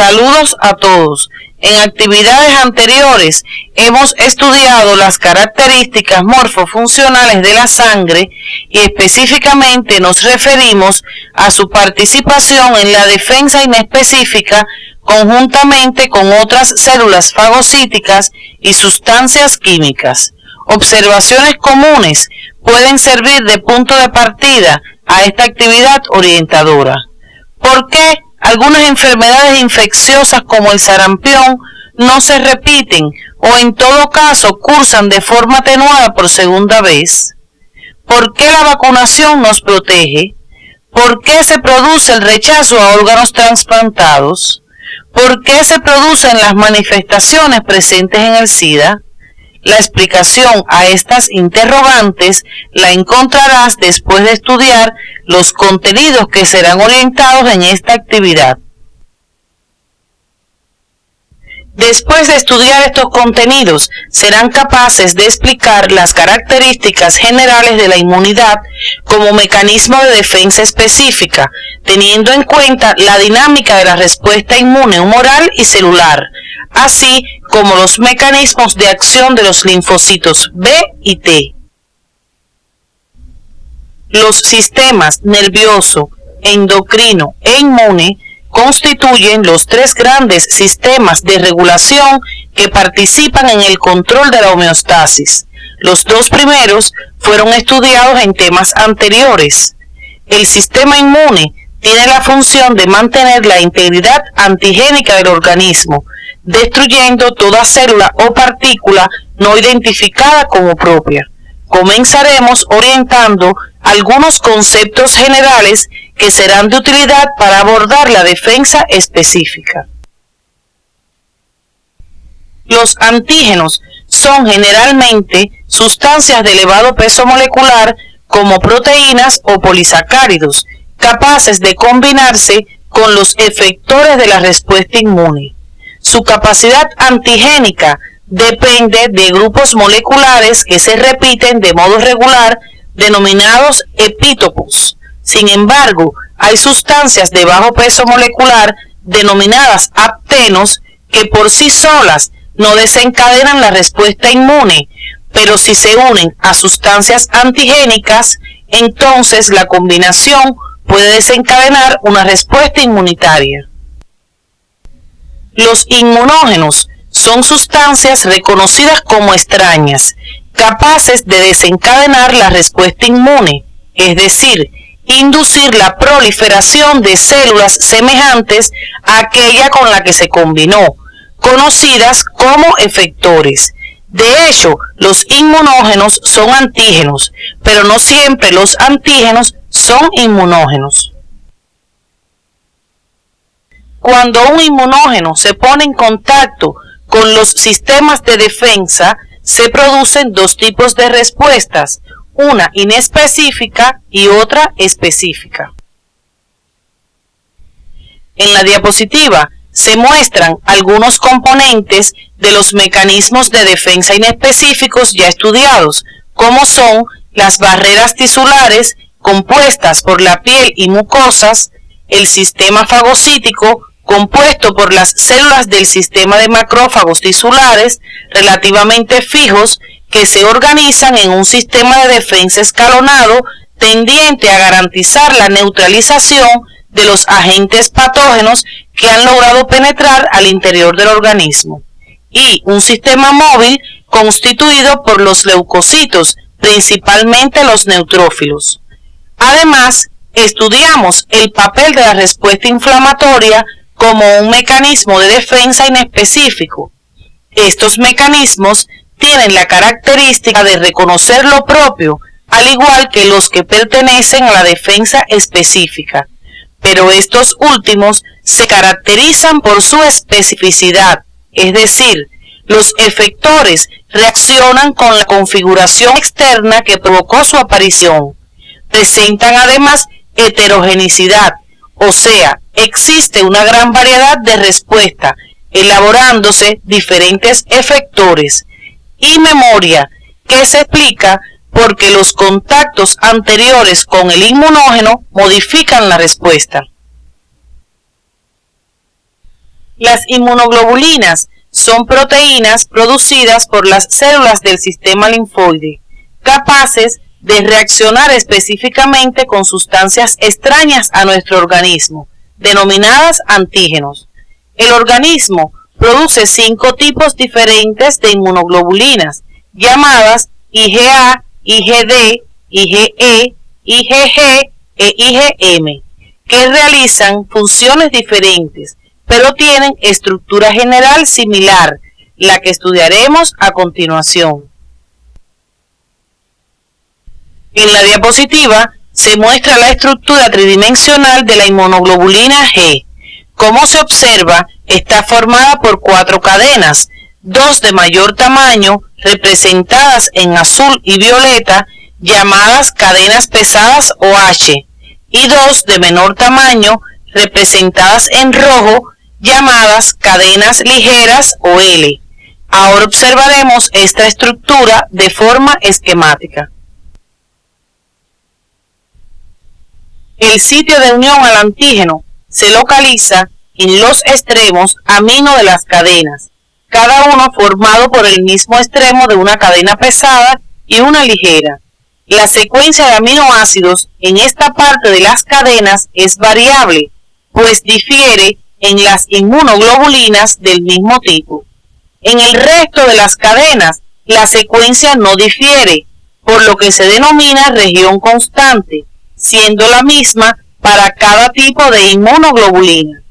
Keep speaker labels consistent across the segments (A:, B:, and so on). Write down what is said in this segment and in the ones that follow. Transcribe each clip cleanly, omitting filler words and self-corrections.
A: Saludos a todos. En actividades anteriores hemos estudiado las características morfofuncionales de la sangre y específicamente nos referimos a su participación en la defensa inespecífica conjuntamente con otras células fagocíticas y sustancias químicas. Observaciones comunes pueden servir de punto de partida a esta actividad orientadora. ¿Por qué algunas enfermedades infecciosas como el sarampión no se repiten o en todo caso cursan de forma atenuada por segunda vez? ¿Por qué la vacunación nos protege? ¿Por qué se produce el rechazo a órganos trasplantados? ¿Por qué se producen las manifestaciones presentes en el SIDA? La explicación a estas interrogantes la encontrarás después de estudiar los contenidos que serán orientados en esta actividad. Después de estudiar estos contenidos, serán capaces de explicar las características generales de la inmunidad como mecanismo de defensa específica, teniendo en cuenta la dinámica de la respuesta inmune humoral y celular, así como los mecanismos de acción de los linfocitos B y T. Los sistemas nervioso, endocrino e inmune constituyen los tres grandes sistemas de regulación que participan en el control de la homeostasis. Los dos primeros fueron estudiados en temas anteriores. El sistema inmune tiene la función de mantener la integridad antigénica del organismo, destruyendo toda célula o partícula no identificada como propia. Comenzaremos orientando algunos conceptos generales que serán de utilidad para abordar la defensa específica. Los antígenos son generalmente sustancias de elevado peso molecular como proteínas o polisacáridos, capaces de combinarse con los efectores de la respuesta inmune. Su capacidad antigénica depende de grupos moleculares que se repiten de modo regular, denominados epítopos. Sin embargo, hay sustancias de bajo peso molecular, denominadas aptenos, que por sí solas no desencadenan la respuesta inmune, pero si se unen a sustancias antigénicas, entonces la combinación puede desencadenar una respuesta inmunitaria. Los inmunógenos son sustancias reconocidas como extrañas, capaces de desencadenar la respuesta inmune, es decir, inducir la proliferación de células semejantes a aquella con la que se combinó, conocidas como efectores. De hecho, los inmunógenos son antígenos, pero no siempre los antígenos son inmunógenos. Cuando un inmunógeno se pone en contacto con los sistemas de defensa, se producen dos tipos de respuestas, una inespecífica y otra específica. En la diapositiva se muestran algunos componentes de los mecanismos de defensa inespecíficos ya estudiados, como son las barreras tisulares compuestas por la piel y mucosas, el sistema fagocítico compuesto por las células del sistema de macrófagos tisulares relativamente fijos que se organizan en un sistema de defensa escalonado tendiente a garantizar la neutralización de los agentes patógenos que han logrado penetrar al interior del organismo, y un sistema móvil constituido por los leucocitos, principalmente los neutrófilos. Además, estudiamos el papel de la respuesta inflamatoria como un mecanismo de defensa inespecífico. Estos mecanismos tienen la característica de reconocer lo propio, al igual que los que pertenecen a la defensa específica, pero estos últimos se caracterizan por su especificidad, es decir, los efectores reaccionan con la configuración externa que provocó su aparición. Presentan además heterogenicidad, o sea, existe una gran variedad de respuesta, elaborándose diferentes efectores, y memoria, que se explica porque los contactos anteriores con el inmunógeno modifican la respuesta. Las inmunoglobulinas son proteínas producidas por las células del sistema linfoide, capaces de reaccionar específicamente con sustancias extrañas a nuestro organismo, denominadas antígenos. El organismo produce 5 tipos diferentes de inmunoglobulinas, llamadas IgA, IgD, IgE, IgG e IgM, que realizan funciones diferentes, pero tienen estructura general similar, la que estudiaremos a continuación. En la diapositiva se muestra la estructura tridimensional de la inmunoglobulina G. Como se observa, está formada por 4 cadenas, 2 de mayor tamaño, representadas en azul y violeta, llamadas cadenas pesadas o H, y 2 de menor tamaño, representadas en rojo, llamadas cadenas ligeras o L. Ahora observaremos esta estructura de forma esquemática. El sitio de unión al antígeno se localiza en los extremos amino de las cadenas, cada uno formado por el mismo extremo de una cadena pesada y una ligera. La secuencia de aminoácidos en esta parte de las cadenas es variable, pues difiere en las inmunoglobulinas del mismo tipo. En el resto de las cadenas, la secuencia no difiere, por lo que se denomina región constante, siendo la misma para cada tipo de inmunoglobulina.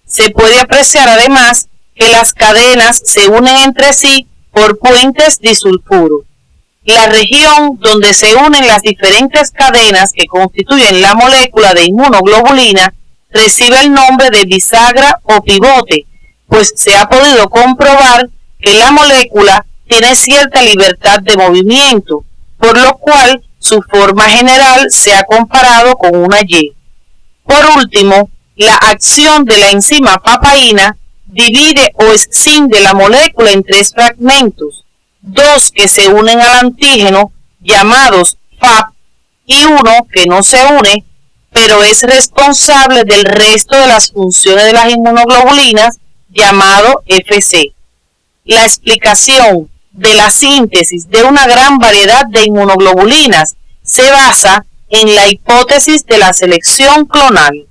A: Se puede apreciar además que las cadenas se unen entre sí por puentes disulfuro. La región donde se unen las diferentes cadenas que constituyen la molécula de inmunoglobulina recibe el nombre de bisagra o pivote, pues se ha podido comprobar que la molécula tiene cierta libertad de movimiento, por lo cual su forma general se ha comparado con una Y. Por último, la acción de la enzima papaína divide o escinde la molécula en 3 fragmentos, 2 que se unen al antígeno, llamados FAP, y 1 que no se une, pero es responsable del resto de las funciones de las inmunoglobulinas, llamado FC. La explicación de la síntesis de una gran variedad de inmunoglobulinas se basa en la hipótesis de la selección clonal.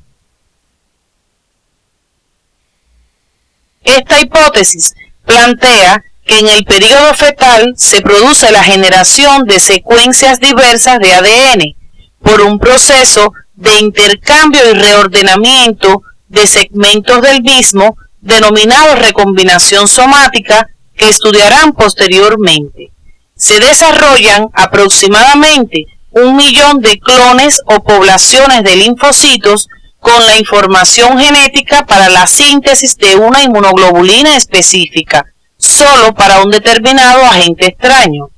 A: Esta hipótesis plantea que en el período fetal se produce la generación de secuencias diversas de ADN por un proceso de intercambio y reordenamiento de segmentos del mismo, denominado recombinación somática, que estudiarán posteriormente. Se desarrollan aproximadamente 1 millón de clones o poblaciones de linfocitos con la información genética para la síntesis de una inmunoglobulina específica, solo para un determinado agente extraño.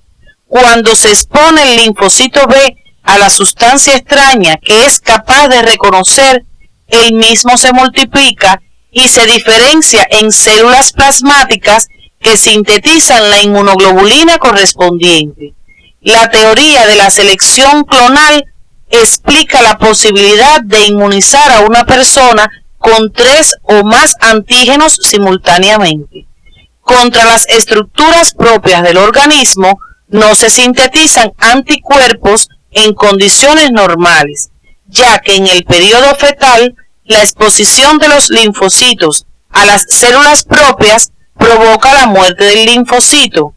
A: Cuando se expone el linfocito B a la sustancia extraña que es capaz de reconocer, el mismo se multiplica y se diferencia en células plasmáticas que sintetizan la inmunoglobulina correspondiente. La teoría de la selección clonal explica la posibilidad de inmunizar a una persona con 3 o más antígenos simultáneamente. Contra las estructuras propias del organismo no se sintetizan anticuerpos en condiciones normales, ya que en el periodo fetal la exposición de los linfocitos a las células propias provoca la muerte del linfocito.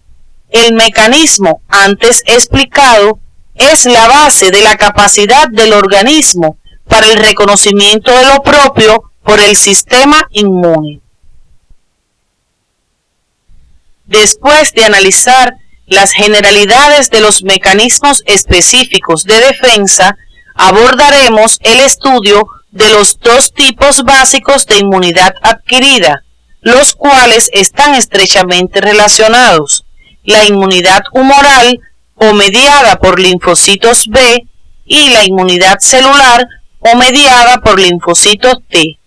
A: El mecanismo antes explicado es la base de la capacidad del organismo para el reconocimiento de lo propio por el sistema inmune. Después de analizar las generalidades de los mecanismos específicos de defensa, abordaremos el estudio de los 2 tipos básicos de inmunidad adquirida, los cuales están estrechamente relacionados: la inmunidad humoral o mediada por linfocitos B y la inmunidad celular o mediada por linfocitos T.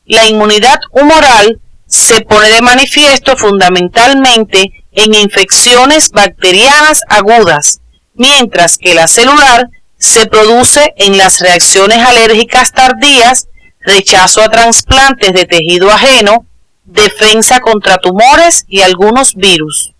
A: La inmunidad humoral se pone de manifiesto fundamentalmente en infecciones bacterianas agudas, mientras que la celular se produce en las reacciones alérgicas tardías, rechazo a trasplantes de tejido ajeno, defensa contra tumores y algunos virus.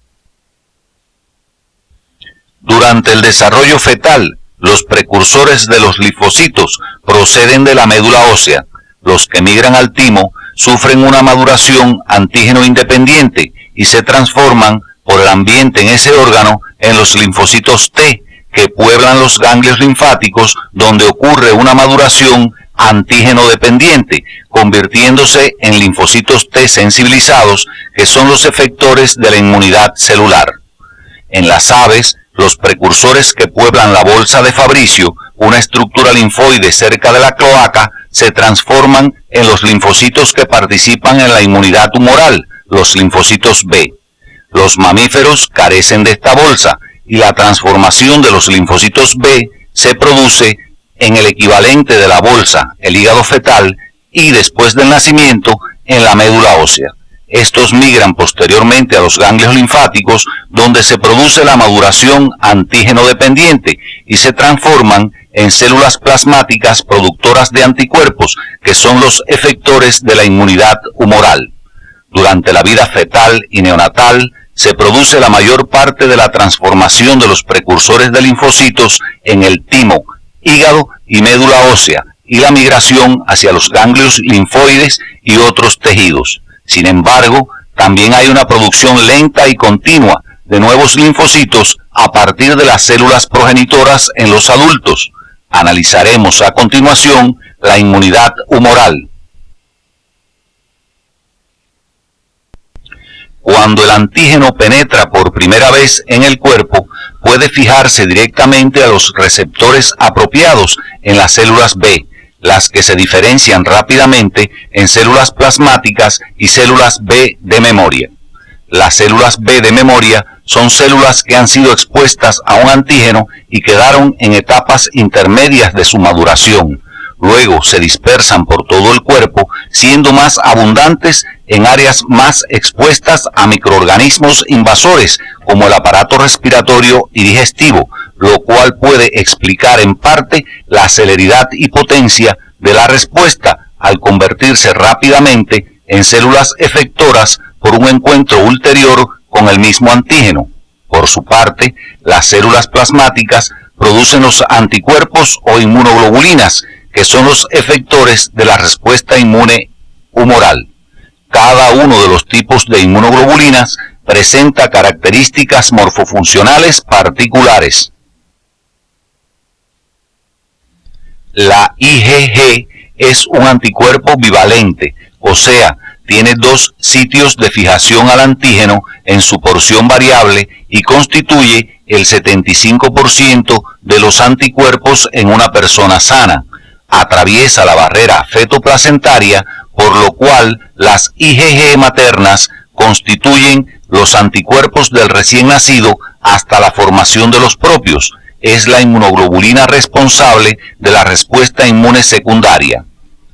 B: Durante el desarrollo fetal, los precursores de los linfocitos proceden de la médula ósea. Los que migran al timo sufren una maduración antígeno independiente y se transforman por el ambiente en ese órgano en los linfocitos T, que pueblan los ganglios linfáticos, donde ocurre una maduración antígeno dependiente, convirtiéndose en linfocitos T sensibilizados, que son los efectores de la inmunidad celular. En las aves, los precursores que pueblan la bolsa de Fabricio, una estructura linfoide cerca de la cloaca, se transforman en los linfocitos que participan en la inmunidad tumoral, los linfocitos B. Los mamíferos carecen de esta bolsa y la transformación de los linfocitos B se produce en el equivalente de la bolsa, el hígado fetal, y después del nacimiento en la médula ósea. Estos migran posteriormente a los ganglios linfáticos, donde se produce la maduración antígeno dependiente y se transforman en células plasmáticas productoras de anticuerpos, que son los efectores de la inmunidad humoral. Durante la vida fetal y neonatal se produce la mayor parte de la transformación de los precursores de linfocitos en el timo, hígado y médula ósea, y la migración hacia los ganglios linfoides y otros tejidos. Sin embargo, también hay una producción lenta y continua de nuevos linfocitos a partir de las células progenitoras en los adultos. Analizaremos a continuación la inmunidad humoral. Cuando el antígeno penetra por primera vez en el cuerpo, puede fijarse directamente a los receptores apropiados en las células B, las que se diferencian rápidamente en células plasmáticas y células B de memoria. Las células B de memoria son células que han sido expuestas a un antígeno y quedaron en etapas intermedias de su maduración. Luego se dispersan por todo el cuerpo, siendo más abundantes en áreas más expuestas a microorganismos invasores, como el aparato respiratorio y digestivo, lo cual puede explicar en parte la celeridad y potencia de la respuesta al convertirse rápidamente en células efectoras por un encuentro ulterior con el mismo antígeno. Por su parte, las células plasmáticas producen los anticuerpos o inmunoglobulinas, que son los efectores de la respuesta inmune humoral. Cada uno de los tipos de inmunoglobulinas presenta características morfofuncionales particulares. La IgG es un anticuerpo bivalente, o sea, tiene dos sitios de fijación al antígeno en su porción variable y constituye el 75% de los anticuerpos en una persona sana. Atraviesa la barrera fetoplacentaria, por lo cual las IgG maternas constituyen los anticuerpos del recién nacido hasta la formación de los propios. Es la inmunoglobulina responsable de la respuesta inmune secundaria.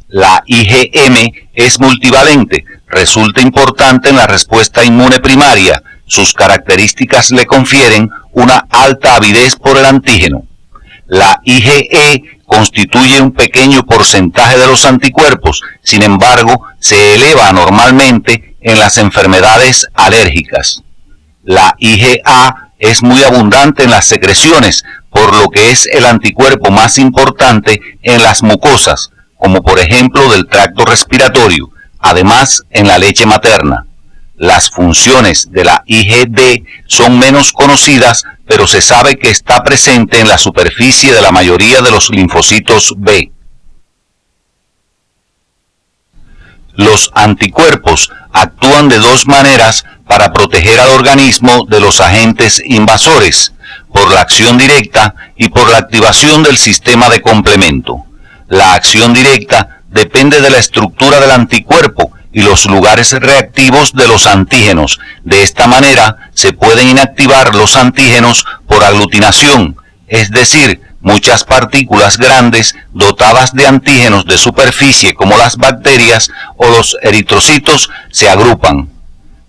B: La IgM es multivalente, resulta importante en la respuesta inmune primaria. Sus características le confieren una alta avidez por el antígeno. La IgE constituye un pequeño porcentaje de los anticuerpos, sin embargo, se eleva anormalmente en las enfermedades alérgicas. La IgA es muy abundante en las secreciones, por lo que es el anticuerpo más importante en las mucosas, como por ejemplo del tracto respiratorio, además en la leche materna. Las funciones de la IgD son menos conocidas, pero se sabe que está presente en la superficie de la mayoría de los linfocitos B. Los anticuerpos actúan de dos maneras para proteger al organismo de los agentes invasores, por la acción directa y por la activación del sistema de complemento. La acción directa depende de la estructura del anticuerpo y los lugares reactivos de los antígenos. De esta manera se pueden inactivar los antígenos por aglutinación, es decir, muchas partículas grandes dotadas de antígenos de superficie como las bacterias o los eritrocitos se agrupan.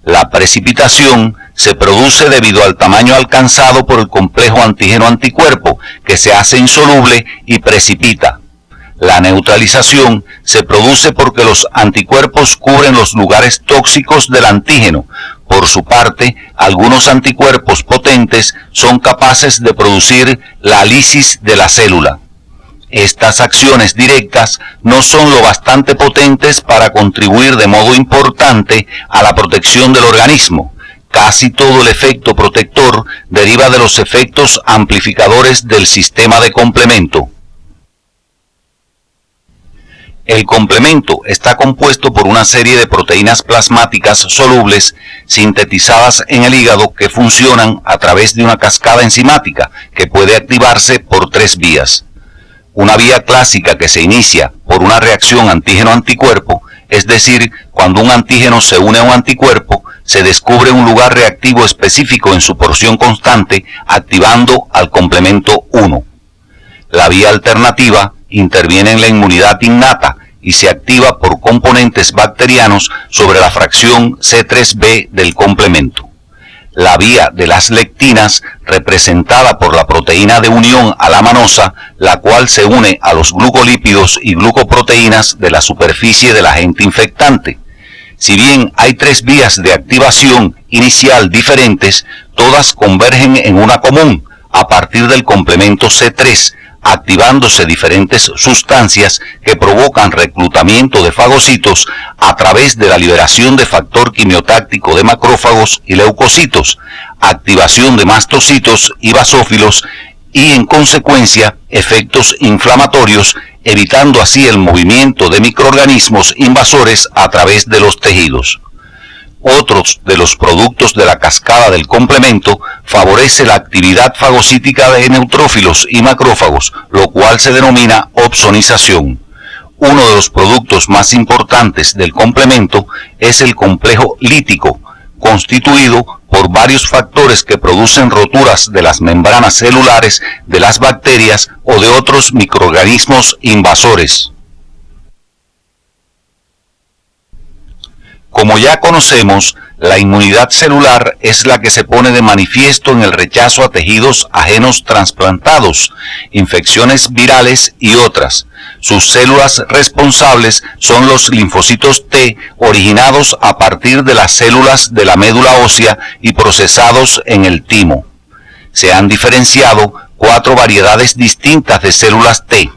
B: La precipitación se produce debido al tamaño alcanzado por el complejo antígeno-anticuerpo, que se hace insoluble y precipita. La neutralización se produce porque los anticuerpos cubren los lugares tóxicos del antígeno. Por su parte, algunos anticuerpos potentes son capaces de producir la lisis de la célula. Estas acciones directas no son lo bastante potentes para contribuir de modo importante a la protección del organismo. Casi todo el efecto protector deriva de los efectos amplificadores del sistema de complemento. El complemento está compuesto por una serie de proteínas plasmáticas solubles sintetizadas en el hígado que funcionan a través de una cascada enzimática que puede activarse por 3 vías. Una vía clásica que se inicia por una reacción antígeno-anticuerpo, es decir, cuando un antígeno se une a un anticuerpo, se descubre un lugar reactivo específico en su porción constante, activando al complemento 1. La vía alternativa interviene en la inmunidad innata y se activa por componentes bacterianos sobre la fracción C3b del complemento. La vía de las lectinas, representada por la proteína de unión a la manosa, la cual se une a los glucolípidos y glucoproteínas de la superficie del agente infectante. Si bien hay 3 vías de activación inicial diferentes, todas convergen en una común, a partir del complemento C3, activándose diferentes sustancias que provocan reclutamiento de fagocitos a través de la liberación de factor quimiotáctico de macrófagos y leucocitos, activación de mastocitos y basófilos y, en consecuencia, efectos inflamatorios, evitando así el movimiento de microorganismos invasores a través de los tejidos. Otros de los productos de la cascada del complemento favorece la actividad fagocítica de neutrófilos y macrófagos, lo cual se denomina opsonización. Uno de los productos más importantes del complemento es el complejo lítico, constituido por varios factores que producen roturas de las membranas celulares de las bacterias o de otros microorganismos invasores. Como ya conocemos, la inmunidad celular es la que se pone de manifiesto en el rechazo a tejidos ajenos trasplantados, infecciones virales y otras. Sus células responsables son los linfocitos T, originados a partir de las células de la médula ósea y procesados en el timo. Se han diferenciado 4 variedades distintas de células T.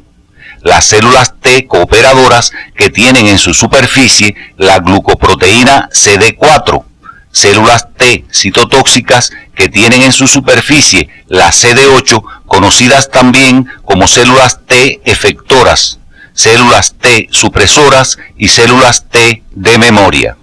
B: Las células T cooperadoras que tienen en su superficie la glucoproteína CD4, células T citotóxicas que tienen en su superficie la CD8, conocidas también como células T efectoras, células T supresoras y células T de memoria.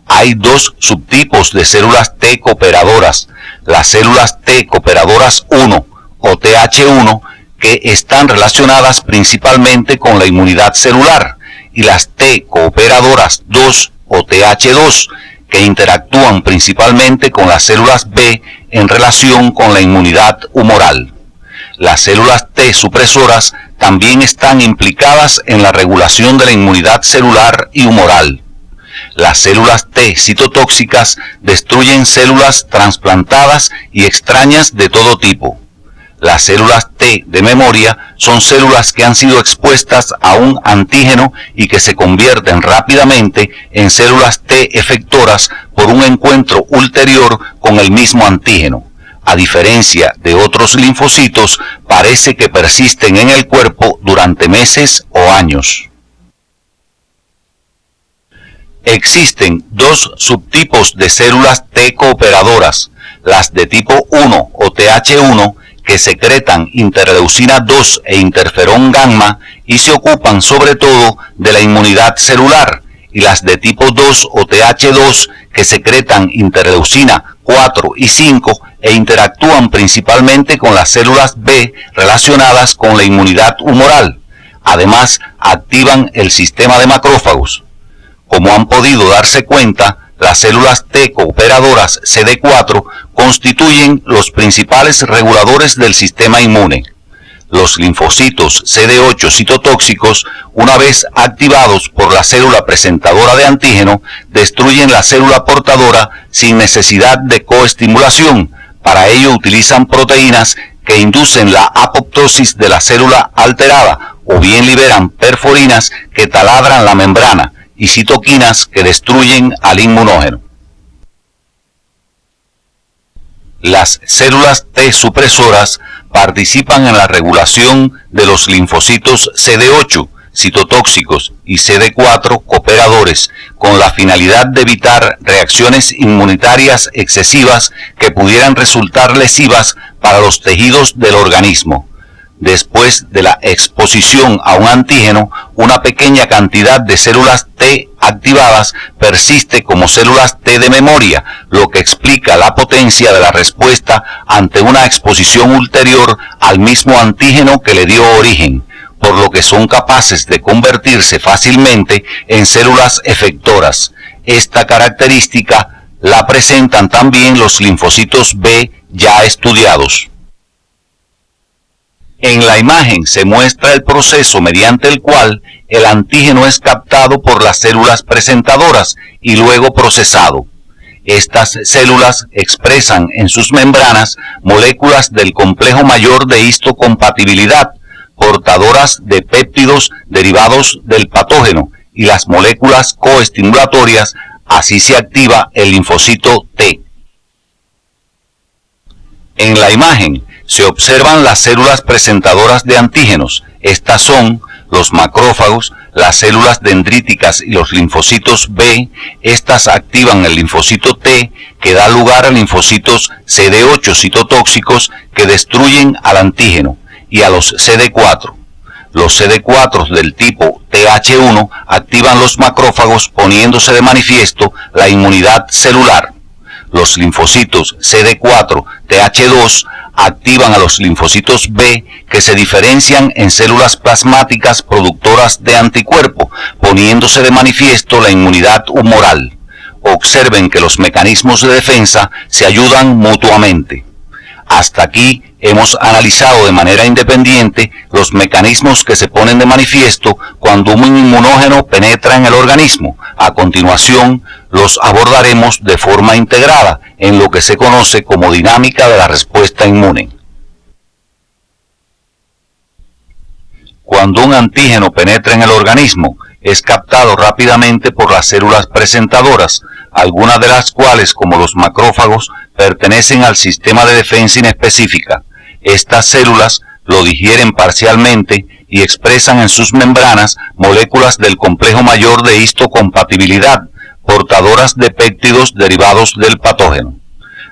B: Hay 2 subtipos de células T cooperadoras, las células T cooperadoras 1 o TH1, que están relacionadas principalmente con la inmunidad celular, y las T cooperadoras 2 o TH2, que interactúan principalmente con las células B en relación con la inmunidad humoral. Las células T supresoras también están implicadas en la regulación de la inmunidad celular y humoral. Las células T citotóxicas destruyen células trasplantadas y extrañas de todo tipo. Las células T de memoria son células que han sido expuestas a un antígeno y que se convierten rápidamente en células T efectoras por un encuentro ulterior con el mismo antígeno. A diferencia de otros linfocitos, parece que persisten en el cuerpo durante meses o años. Existen 2 subtipos de células T cooperadoras, las de tipo 1 o TH1, que secretan interleucina 2 e interferón gamma y se ocupan sobre todo de la inmunidad celular, y las de tipo 2 o TH2 que secretan interleucina 4 y 5 e interactúan principalmente con las células B relacionadas con la inmunidad humoral. Además, activan el sistema de macrófagos. Como han podido darse cuenta, las células T cooperadoras CD4 constituyen los principales reguladores del sistema inmune. Los linfocitos CD8 citotóxicos, una vez activados por la célula presentadora de antígeno, destruyen la célula portadora sin necesidad de coestimulación. Para ello utilizan proteínas que inducen la apoptosis de la célula alterada o bien liberan perforinas que taladran la membrana y citoquinas que destruyen al inmunógeno. Las células T supresoras participan en la regulación de los linfocitos CD8, citotóxicos, y CD4, cooperadores, con la finalidad de evitar reacciones inmunitarias excesivas que pudieran resultar lesivas para los tejidos del organismo. Después de la exposición a un antígeno, una pequeña cantidad de células T activadas persiste como células T de memoria, lo que explica la potencia de la respuesta ante una exposición ulterior al mismo antígeno que le dio origen, por lo que son capaces de convertirse fácilmente en células efectoras. Esta característica la presentan también los linfocitos B ya estudiados. En la imagen se muestra el proceso mediante el cual el antígeno es captado por las células presentadoras y luego procesado. Estas células expresan en sus membranas moléculas del complejo mayor de histocompatibilidad, portadoras de péptidos derivados del patógeno, y las moléculas coestimulatorias. Así se activa el linfocito T. En la imagen se observan las células presentadoras de antígenos. Estas son los macrófagos, las células dendríticas y los linfocitos B. Estas activan el linfocito T, que da lugar a linfocitos CD8 citotóxicos que destruyen al antígeno, y a los CD4. Los CD4 del tipo TH1 activan los macrófagos, poniéndose de manifiesto la inmunidad celular. Los linfocitos CD4 TH2 activan a los linfocitos B, que se diferencian en células plasmáticas productoras de anticuerpo, poniéndose de manifiesto la inmunidad humoral. Observen que los mecanismos de defensa se ayudan mutuamente. Hasta aquí hemos analizado de manera independiente los mecanismos que se ponen de manifiesto cuando un inmunógeno penetra en el organismo. A continuación, los abordaremos de forma integrada en lo que se conoce como dinámica de la respuesta inmune. Cuando un antígeno penetra en el organismo, es captado rápidamente por las células presentadoras, algunas de las cuales, como los macrófagos, pertenecen al sistema de defensa inespecífica. Estas células lo digieren parcialmente y expresan en sus membranas moléculas del complejo mayor de histocompatibilidad, portadoras de péptidos derivados del patógeno.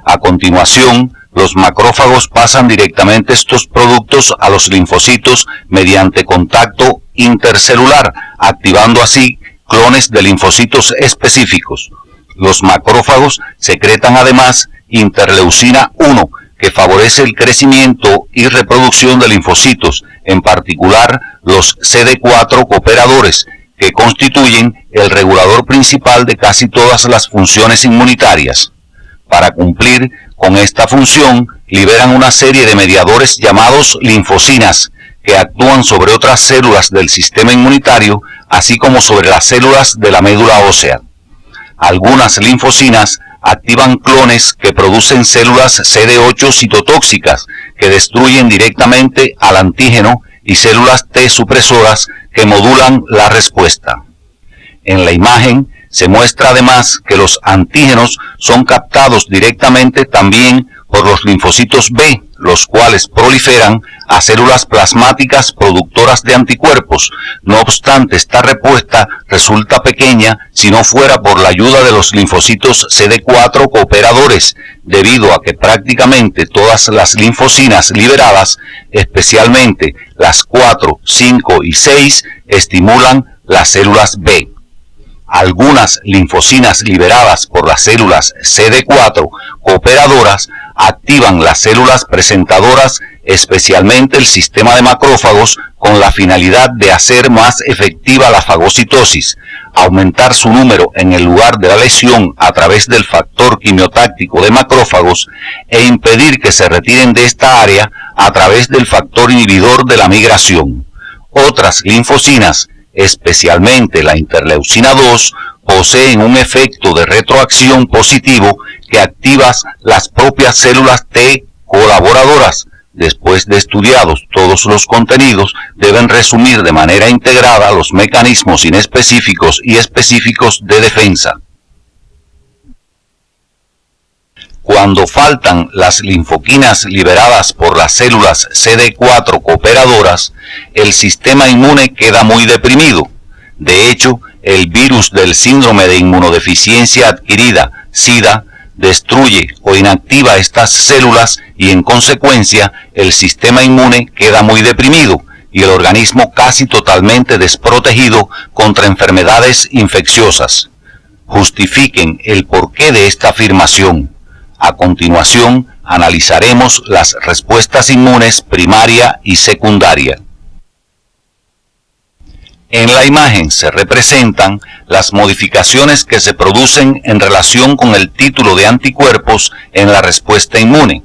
B: A continuación, los macrófagos pasan directamente estos productos a los linfocitos mediante contacto intercelular, activando así clones de linfocitos específicos. Los macrófagos secretan además interleucina 1, que favorece el crecimiento y reproducción de linfocitos, en particular los CD4 cooperadores, que constituyen el regulador principal de casi todas las funciones inmunitarias. Para cumplir con esta función, liberan una serie de mediadores llamados linfocinas, que actúan sobre otras células del sistema inmunitario, así como sobre las células de la médula ósea. Algunas linfocinas activan clones que producen células CD8 citotóxicas, que destruyen directamente al antígeno, y células T supresoras que modulan la respuesta. En la imagen se muestra además que los antígenos son captados directamente también por los linfocitos B, los cuales proliferan a células plasmáticas productoras de anticuerpos. No obstante, esta respuesta resulta pequeña si no fuera por la ayuda de los linfocitos CD4 cooperadores, debido a que prácticamente todas las linfocinas liberadas, especialmente las 4, 5 y 6, estimulan las células B. Algunas linfocinas liberadas por las células CD4 cooperadoras activan las células presentadoras, especialmente el sistema de macrófagos, con la finalidad de hacer más efectiva la fagocitosis, aumentar su número en el lugar de la lesión a través del factor quimiotáctico de macrófagos e impedir que se retiren de esta área a través del factor inhibidor de la migración. Otras linfocinas, especialmente la interleucina 2, poseen un efecto de retroacción positivo que activa las propias células T colaboradoras, Después de estudiados todos los contenidos, deben resumir de manera integrada los mecanismos inespecíficos y específicos de defensa. Cuando faltan las linfoquinas liberadas por las células CD4 cooperadoras, el sistema inmune queda muy deprimido. De hecho, el virus del síndrome de inmunodeficiencia adquirida, SIDA, destruye o inactiva estas células y en consecuencia el sistema inmune queda muy deprimido y el organismo casi totalmente desprotegido contra enfermedades infecciosas. Justifiquen el porqué de esta afirmación. A continuación, analizaremos las respuestas inmunes primaria y secundaria. En la imagen se representan las modificaciones que se producen en relación con el título de anticuerpos en la respuesta inmune.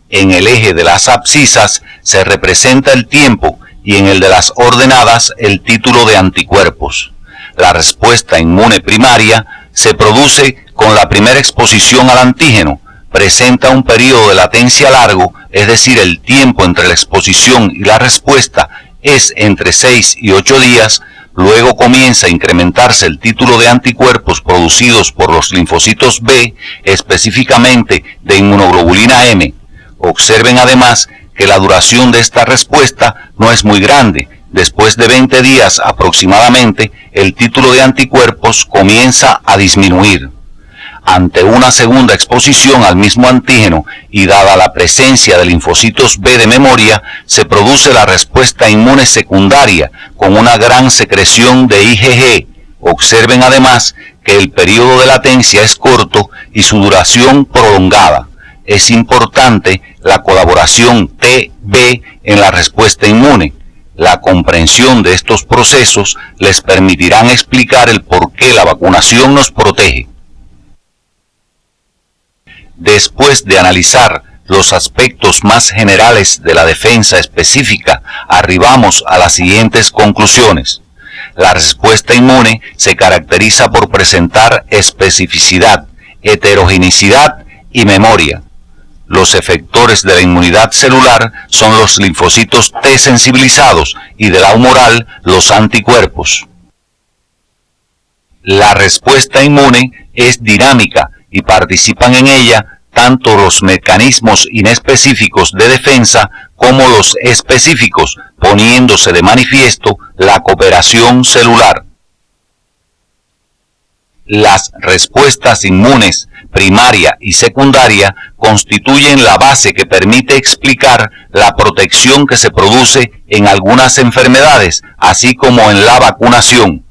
B: En el eje de las abscisas se representa el tiempo y en el de las ordenadas el título de anticuerpos. La respuesta inmune primaria se produce con la primera exposición al antígeno. Presenta un periodo de latencia largo, es decir, el tiempo entre la exposición y la respuesta es entre 6 y 8 días, luego comienza a incrementarse el título de anticuerpos producidos por los linfocitos B, específicamente de inmunoglobulina M. Observen además que la duración de esta respuesta no es muy grande. Después de 20 días aproximadamente, el título de anticuerpos comienza a disminuir. Ante una segunda exposición al mismo antígeno y dada la presencia de linfocitos B de memoria, se produce la respuesta inmune secundaria con una gran secreción de IgG. Observen además que el periodo de latencia es corto y su duración prolongada. Es importante la colaboración TB en la respuesta inmune. La comprensión de estos procesos les permitirán explicar el por qué la vacunación nos protege. Después de analizar los aspectos más generales de la defensa específica, arribamos a las siguientes conclusiones. La respuesta inmune se caracteriza por presentar especificidad, heterogeneidad y memoria. Los efectores de la inmunidad celular son los linfocitos T sensibilizados y de la humoral los anticuerpos. La respuesta inmune es dinámica y participan en ella tanto los mecanismos inespecíficos de defensa como los específicos, poniéndose de manifiesto la cooperación celular. Las respuestas inmunes primaria y secundaria constituyen la base que permite explicar la protección que se produce en algunas enfermedades, así como en la vacunación.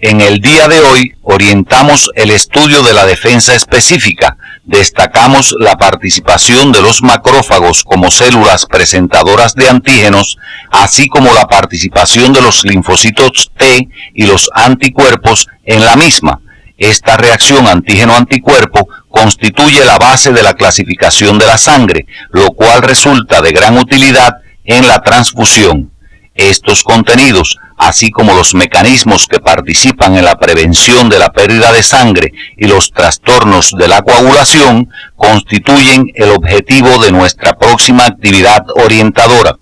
B: En el día de hoy orientamos el estudio de la defensa específica. Destacamos la participación de los macrófagos como células presentadoras de antígenos, así como la participación de los linfocitos T y los anticuerpos en la misma. Esta reacción antígeno-anticuerpo constituye la base de la clasificación de la sangre, lo cual resulta de gran utilidad en la transfusión. Estos contenidos, así como los mecanismos que participan en la prevención de la pérdida de sangre y los trastornos de la coagulación, constituyen el objetivo de nuestra próxima actividad orientadora.